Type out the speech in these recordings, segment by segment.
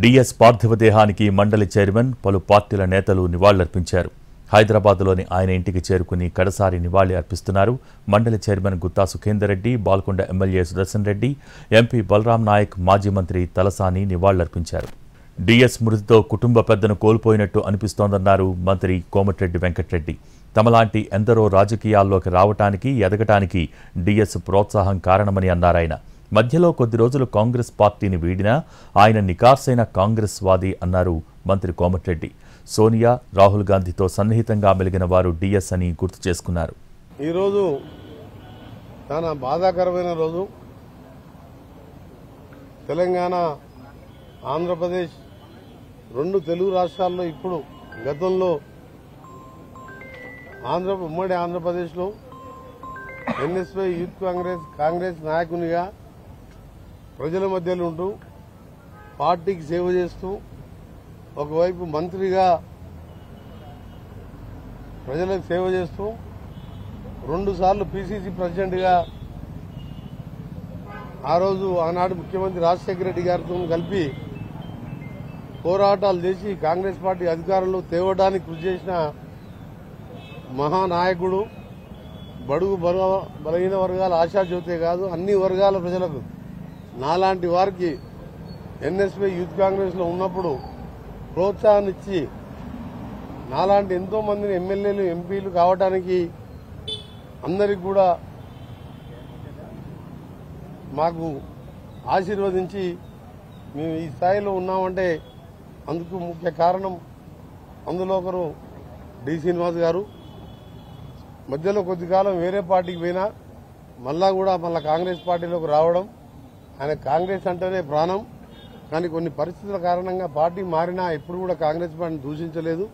DS పార్థివ దేహానికి మండలి చైర్మన్ పలు పార్టీల నేతలు నివాళులర్పించారు. హైదరాబాద్లోని ఆయన ఇంటికి చేరుకుని కడసారి నివాళి అర్పిస్తున్నారు. మండలి chairman Gutha Sukender Reddy, Balkonda MLA Sudarshan Reddy, MP Balaram Naik, మాజీ మంత్రి తలసాని నివాళులర్పించారు. డిఎస్ మృతితో కుటుంబ పెద్దను కోల్పోయినట్టు అనిపిస్తోందన్నారు మంత్రి కోమటిరెడ్డి వెంకటరెడ్డి. తమలాంటి ఎందరో రాజకీయాల్లోకి రావటానికి, ఎదగటానికి డిఎస్ ప్రోత్సాహం కారణమని అన్నారాయన. మధ్యలో కొద్ది రోజులు కాంగ్రెస్ పార్టీని వీడినా ఆయన నికార్సైన కాంగ్రెస్ వాది అన్నారు మంత్రి కోమటిరెడ్డి. సోనియా, రాహుల్ గాంధీతో సన్నిహితంగా మెలిగిన వారు డిఎస్ అని గుర్తు చేసుకున్నారు. ఈరోజు చాలా బాధాకరమైన రోజు. తెలంగాణ, ఆంధ్రప్రదేశ్ రెండు తెలుగు రాష్ట్రాల్లో ఇప్పుడు గతంలో ఉమ్మడి ఆంధ్రప్రదేశ్లో ఎన్ఎస్వై యూత్ కాంగ్రెస్ నాయకునిగా ప్రజల మధ్యలో ఉంటూ పార్టీకి సేవ చేస్తూ ఒకవైపు మంత్రిగా ప్రజలకు సేవ చేస్తూ 2 సార్లు పిసిసి ప్రెసిడెంట్గా ఆ రోజు ఆనాడు ముఖ్యమంత్రి రాజశేఖర రెడ్డి గారితో కలిపి పోరాటాలు చేసి కాంగ్రెస్ పార్టీ అధికారంలో తేవడానికి కృషి చేసిన మహానాయకుడు. బడుగు బలహీన వర్గాల ఆశాజ్యోతే కాదు, అన్ని వర్గాల ప్రజలకు నాలాంటి వారికి ఎన్ఎస్వై యూత్ కాంగ్రెస్ లో ఉన్నప్పుడు ప్రోత్సాహాన్ని ఇచ్చి నాలాంటి ఎంతో మందిని ఎమ్మెల్యేలు, ఎంపీలు కావడానికి అందరికి కూడా మాకు ఆశీర్వదించి మేము ఈ స్థాయిలో ఉన్నామంటే అందుకు ముఖ్య కారణం అందులో ఒకరు డి శ్రీనివాస్ గారు. మధ్యలో కొద్ది కాలం వేరే పార్టీకి పోయినా మళ్ళా కాంగ్రెస్ పార్టీలోకి రావడం. ఆయన కాంగ్రెస్ అంటేనే ప్రాణం. కానీ కొన్ని పరిస్థితుల కారణంగా పార్టీ మారినా ఎప్పుడు కూడా కాంగ్రెస్ పార్టీని దూషించలేదు.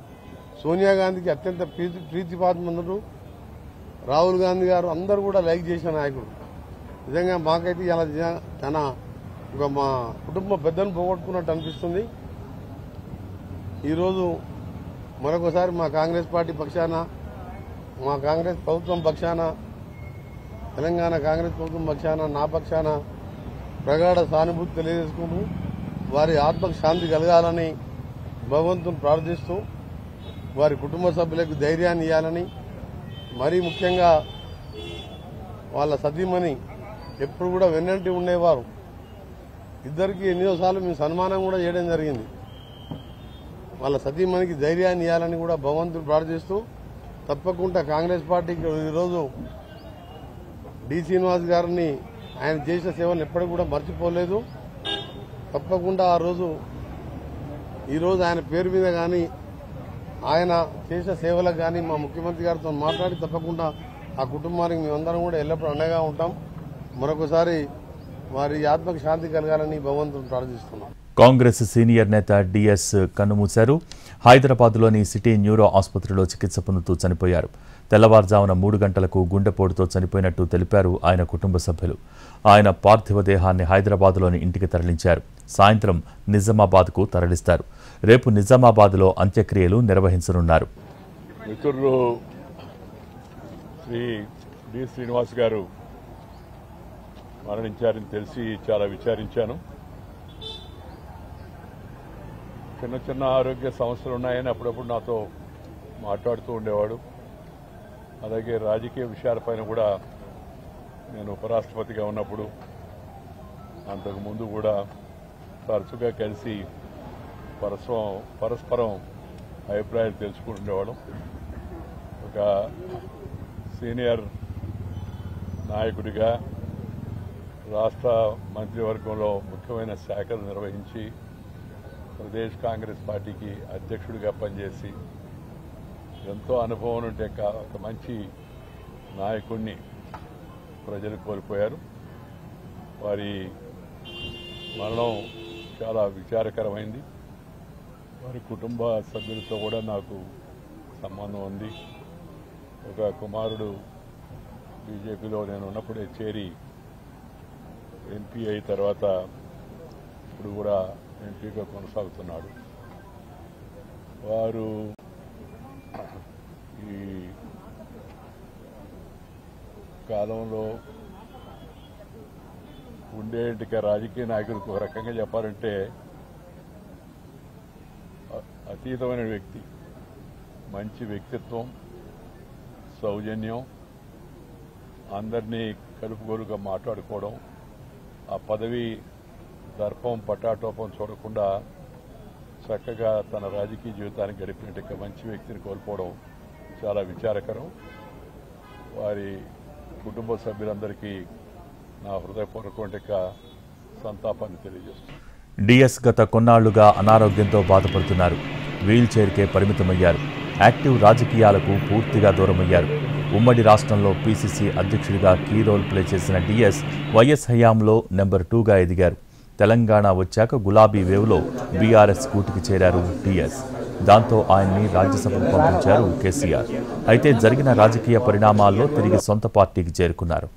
సోనియా గాంధీకి అత్యంత ప్రీతిపాత్రుడు, రాహుల్ గాంధీ గారు అందరూ కూడా లైక్ చేసిన నాయకుడు. నిజంగా మాకైతే ఇలా మా కుటుంబ పెద్దను పోగొట్టుకున్నట్టు అనిపిస్తుంది. ఈరోజు మరొకసారి మా కాంగ్రెస్ పార్టీ పక్షాన, మా కాంగ్రెస్ ప్రభుత్వం పక్షాన, తెలంగాణ కాంగ్రెస్ ప్రభుత్వం పక్షాన, నా పక్షాన ప్రగాఢ సానుభూతి తెలియజేసుకుంటూ వారి ఆత్మకు శాంతి కలగాలని భగవంతుని ప్రార్థిస్తూ వారి కుటుంబ సభ్యులకు ధైర్యాన్ని ఇవ్వాలని, మరీ ముఖ్యంగా వాళ్ళ సతీమణి ఎప్పుడు కూడా వెన్నంటి ఉండేవారు. ఇద్దరికి ఎన్నోసార్లు మేము సన్మానం కూడా చేయడం జరిగింది. వాళ్ళ సతీమణికి ధైర్యాన్ని ఇవ్వాలని కూడా భగవంతుని ప్రార్థిస్తూ తప్పకుండా కాంగ్రెస్ పార్టీకి ఈరోజు డి శ్రీనివాస్ గారిని ఆయన చేసిన సేవలు ఎప్పటికీ కూడా మర్చిపోలేదు. తప్పకుండా ఈరోజు ఆయన పేరు మీద కానీ ఆయన చేసిన సేవలకు కానీ మా ముఖ్యమంత్రి గారితో మాట్లాడి తప్పకుండా ఆ కుటుంబానికి మేమందరం కూడా ఎల్లప్పుడూ అండగా ఉంటాం. మరొకసారి వారి ఆత్మకు శాంతి కలగాలని భగవంతుని ప్రార్థిస్తున్నాం. కాంగ్రెస్ సీనియర్ నేత డిఎస్ కన్నుమూశారు. హైదరాబాద్లోని సిటీ న్యూరో ఆసుపత్రిలో చికిత్స పొందుతూ చనిపోయారు. తెల్లవారుజామున 3 గంటలకు గుండెపోటుతో చనిపోయినట్టు తెలిపారు ఆయన కుటుంబ సభ్యులు. ఆయన పార్థివ దేహాన్ని హైదరాబాద్లోని ఇంటికి తరలించారు. సాయంత్రం నిజామాబాద్కు తరలిస్తారు. రేపు నిజామాబాద్లో అంత్యక్రియలు నిర్వహించనున్నారు. మిత్రులు శ్రీ డి శ్రీనివాస్ గారు మరణించారని తెలిసి చాలా విచారించాను. చిన్న ఆరోగ్య సమస్యలు ఉన్నాయని అప్పుడప్పుడు నాతో మాట్లాడుతూ ఉండేవాడు. అలాగే రాజకీయ విషయాలపైన కూడా నేను ఉపరాష్ట్రపతిగా ఉన్నప్పుడు అంతకుముందు కూడా తరచుగా కలిసి పరస్పరం అభిప్రాయాలు తెలుసుకుంటుండేవాడు. ఒక సీనియర్ నాయకుడిగా రాష్ట్ర మంత్రివర్గంలో ముఖ్యమైన శాఖలు నిర్వహించి ప్రదేశ్ కాంగ్రెస్ పార్టీకి అధ్యక్షుడిగా పనిచేసి ఎంతో అనుభవం ఉంటే ఒక మంచి నాయకుడిని ప్రజలు కోల్పోయారు. వారి మరణం చాలా విచారకరమైంది. వారి కుటుంబ సభ్యులతో కూడా నాకు సంబంధం ఉంది. ఒక కుమారుడు బీజేపీలో నేను ఉన్నప్పుడే చేరి ఎంపీ అయిన తర్వాత ఇప్పుడు కూడా ఎంపీగా కొనసాగుతున్నాడు. వారు ఈ కాలంలో ఉండేటిక రాజకీయ నాయకులకు ఒక రకంగా చెప్పాలంటే అతీతమైన వ్యక్తి, మంచి వ్యక్తిత్వం, సౌజన్యం, అందరినీ కలుపుగోలుగా మాట్లాడుకోవడం, ఆ పదవి దర్పం పటాటోపం చూడకుండా చక్కగా తన రాజకీయ జీవితాన్ని గడిపినట్టు మంచి వ్యక్తిని కోల్పోవడం చాలా విచారకరం. వారి కుటుంబ సభ్యులందరికీ నా హృదయపూర్వక సంతాపాన్ని తెలియజేస్తున్నాను. డిఎస్ గత కొన్నాళ్లుగా అనారోగ్యంతో బాధపడుతున్నారు. వీల్ చైర్కే పరిమితమయ్యారు. యాక్టివ్ రాజకీయాలకు పూర్తిగా దూరమయ్యారు. ఉమ్మడి రాష్ట్రంలో పీసీసీ అధ్యక్షుడిగా కీ రోల్ ప్లే చేసిన డిఎస్ వైఎస్ హయాంలో నెంబర్ 2గా ఎదిగారు. తెలంగాణ వచ్చాక గులాబీ వేవ్లో బీఆర్ఎస్ కూటికి చేరారు డిఎస్. దాంతో ఆయన్ని రాజ్యసభకు పంపించారు కేసీఆర్. అయితే జరిగిన రాజకీయ పరిణామాల్లో తిరిగి సొంత పార్టీకి చేరుకున్నారు.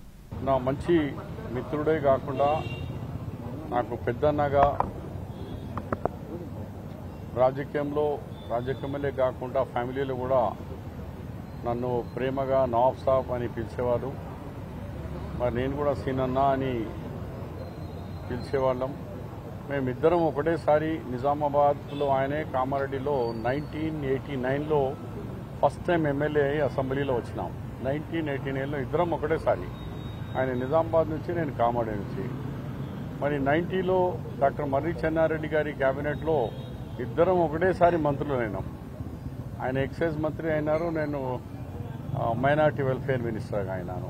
నా మంచి మిత్రుడే కాకుండా నాకు పెద్దన్నగా రాజకీయంలో కాకుండా ఫ్యామిలీలో కూడా నన్ను ప్రేమగా నవాబ్ సాబ్ అని పిలిచేవారు. మరి నేను కూడా సీనన్న అని పిలిచేవాళ్ళం. మేమిద్దరం ఒకటేసారి నిజామాబాద్లో ఆయనే కామారెడ్డిలో 1989లో ఫస్ట్ టైం ఎమ్మెల్యే అసెంబ్లీలో వచ్చినాం. 1989లో ఇద్దరం ఒకటేసారి, ఆయన నిజామాబాద్ నుంచి, నేను కామారెడ్డి నుంచి. మరి 90లో డాక్టర్ మర్రి చెన్నారెడ్డి గారి క్యాబినెట్లో ఇద్దరం ఒకటేసారి మంత్రులు అయినాం. ఆయన ఎక్సైజ్ మంత్రి అయినారు, నేను మైనార్టీ వెల్ఫేర్ మినిస్టర్గా అయినాను.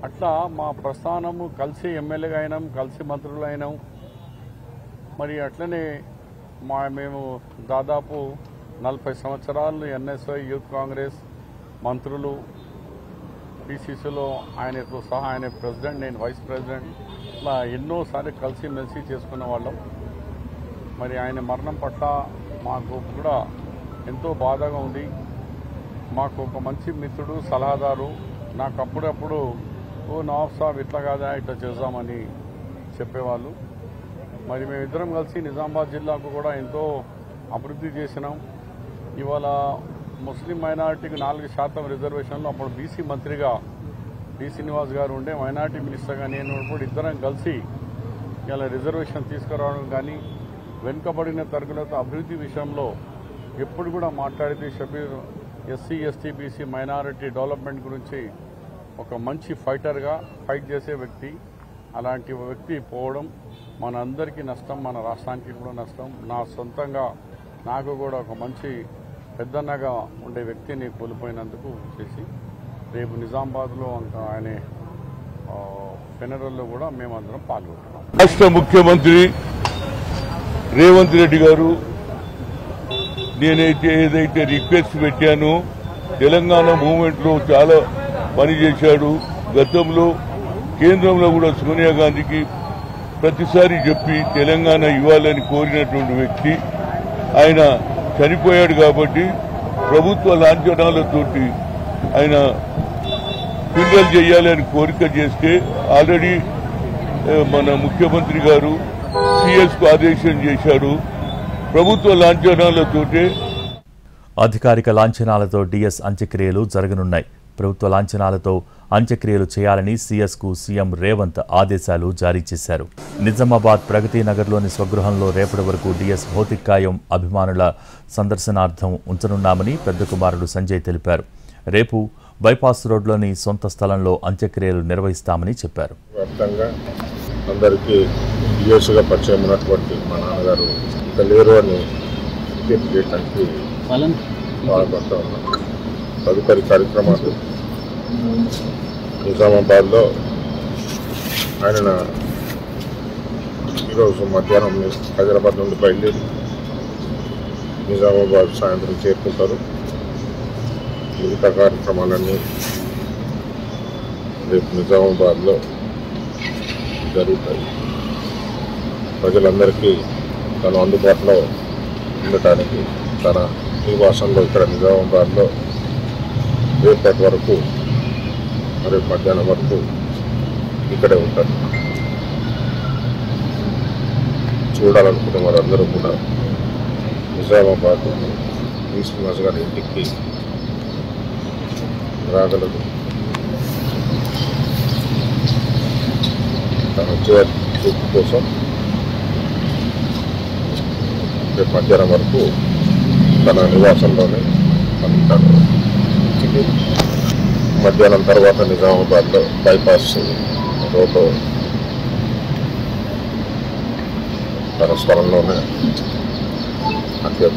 అట్లా మా ప్రస్థానము కలిసి ఎమ్మెల్యేగా అయినాం, కలిసి మంత్రులు అయినాం. మరి అట్లనే మేము దాదాపు 40 సంవత్సరాలు ఎన్ఎస్ఐ, యూత్ కాంగ్రెస్ మంత్రులు, పీసీసీలో ఆయనతో సహా, ఆయన ప్రెసిడెంట్, నేను వైస్ ప్రెసిడెంట్, ఇట్లా ఎన్నోసార్లు కలిసి మెలిసి చేసుకున్న వాళ్ళం. మరి ఆయన మరణం పట్ల మాకు కూడా ఎంతో బాధగా ఉంది. మాకు ఒక మంచి మిత్రుడు, సలహాదారు, నాకు అప్పుడప్పుడు నవాబ్ సాబ్ ఇట్లా కాదా ఇట్లా చేద్దామని చెప్పేవాళ్ళు. మరి మేమిద్దరం కలిసి నిజామాబాద్ జిల్లాకు కూడా ఎంతో అభివృద్ధి చేసినాం. ఇవాళ ముస్లిం మైనారిటీకి 4% రిజర్వేషన్లో అప్పుడు బీసీ మంత్రిగా డి శ్రీనివాస్ గారు ఉండే, మైనారిటీ మినిస్టర్గా నేను కూడా ఇద్దరం కలిసి ఇలా రిజర్వేషన్ తీసుకురావడం కానీ, వెనుకబడిన తరగతుల అభివృద్ధి విషయంలో ఎప్పుడు కూడా మాట్లాడితే Shabbir SC, ST, BC minority development గురించి ఒక మంచి ఫైటర్గా ఫైట్ చేసే వ్యక్తి. అలాంటి వ్యక్తి పోవడం మన అందరికీ నష్టం, మన రాష్ట్రానికి కూడా నష్టం. నా సొంతంగా నాకు కూడా ఒక మంచి పెద్దన్నగా ఉండే వ్యక్తిని కోల్పోయినందుకు చేసి రేపు నిజామాబాద్లో ఆయన ఫెనరల్లో కూడా మేమందరం పాల్గొంటున్నాం. రాష్ట్ర ముఖ్యమంత్రి రేవంత్ రెడ్డి గారు నేనైతే ఏదైతే రిక్వెస్ట్ పెట్టానో, తెలంగాణ మూవ్మెంట్లో చాలా పనిచేశాడు. గతంలో కేంద్రంలో కూడా సోనియా గాంధీకి ప్రతిసారి చెప్పి తెలంగాణ ఇవ్వాలని కోరినటువంటి వ్యక్తి. ఆయన చనిపోయాడు కాబట్టి ప్రభుత్వ లాంఛనాలతోటి ఆయన ఫింగల్ చేయాలని కోరిక చేస్తే ఆల్రెడీ మన ముఖ్యమంత్రి గారు సిఎస్కు ఆదేశం చేశాడు. ప్రభుత్వ లాంఛనాలతోటే, అధికారిక లాంఛనాలతో డిఎస్ అంత్యక్రియలు జరగనున్నాయి. ప్రభుత్వ లాంఛనాలతో అంత్యక్రియలు చేయాలని సీఎస్కు సీఎం రేవంత్ ఆదేశాలు జారీ చేశారు. నిజామాబాద్ ప్రగతి నగర్లోని స్వగృహంలో రేపటి వరకు డిఎస్ భౌతికాయం అభిమానుల సందర్శనార్థం ఉంచనున్నామని పెద్ద కుమారుడు సంజయ్ తెలిపారు. రేపు బైపాస్ రోడ్లోని సొంత స్థలంలో అంత్యక్రియలు నిర్వహిస్తామని చెప్పారు. వ్యాప్తంగా అందరికీ డిఎస్గా పరిచయం ఉన్నటువంటి మా నాన్నగారు ఇక లేరు అని విజ్ఞప్తి చేయడానికి పాల్గొంటూ ఉన్నాం. తదుపరి కార్యక్రమాలు నిజామాబాద్లో ఆయన ఈరోజు మధ్యాహ్నం హైదరాబాద్ నుండి బయలుదేరి నిజామాబాద్ సాయంత్రం చేరుకుంటారు. మిగతా కార్యక్రమాలన్నీ రేపు నిజామాబాద్లో జరుగుతాయి. ప్రజలందరికీ తను అందుబాటులో ఉండటానికి తన నివాసంలో ఇక్కడ నిజామాబాద్లో రేపటి వరకు, రేపు మధ్యాహ్నం వరకు ఇక్కడే ఉంటారు. చూడాలనుకున్న వారందరూ కూడా నిజామాబాద్ డి శ్రీనివాస్ గారి ఇంటికి రాగలరు. తన చూపు కోసం రేపు మధ్యాహ్నం వరకు తన నివాసంలోనే ఉంటాడు. మధ్యాహ్నం తర్వాత నిజామాబాద్లో బైపాస్ రోడ్డు తన స్థలంలోనే హత్య